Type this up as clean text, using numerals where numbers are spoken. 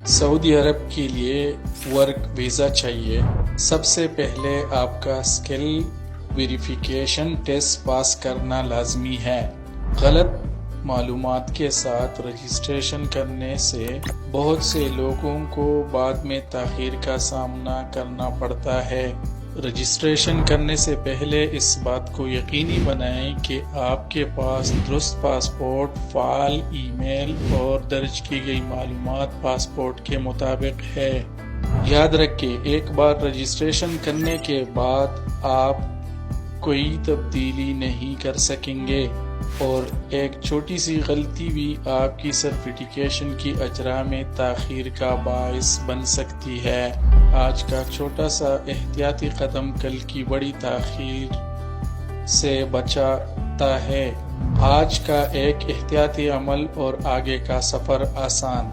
سعودی عرب کے لیے work visa چاہیے۔ سب سے پہلے آپ کا اسکل ویریفیکیشن ٹیسٹ پاس کرنا لازمی ہے۔ غلط معلومات کے ساتھ رجسٹریشن کرنے سے بہت سے لوگوں کو بعد میں تاخیر کا سامنا کرنا پڑتا ہے۔ رجسٹریشن کرنے سے پہلے اس بات کو یقینی بنائیں کہ آپ کے پاس درست پاسپورٹ، فعال ای میل اور درج کی گئی معلومات پاسپورٹ کے مطابق ہے۔ یاد رکھیں، ایک بار رجسٹریشن کرنے کے بعد آپ کوئی تبدیلی نہیں کر سکیں گے، اور ایک چھوٹی سی غلطی بھی آپ کی سرٹیفکیشن کی اجرا میں تاخیر کا باعث بن سکتی ہے۔ آج کا چھوٹا سا احتیاطی قدم کل کی بڑی تاخیر سے بچاتا ہے۔ آج کا ایک احتیاطی عمل اور آگے کا سفر آسان۔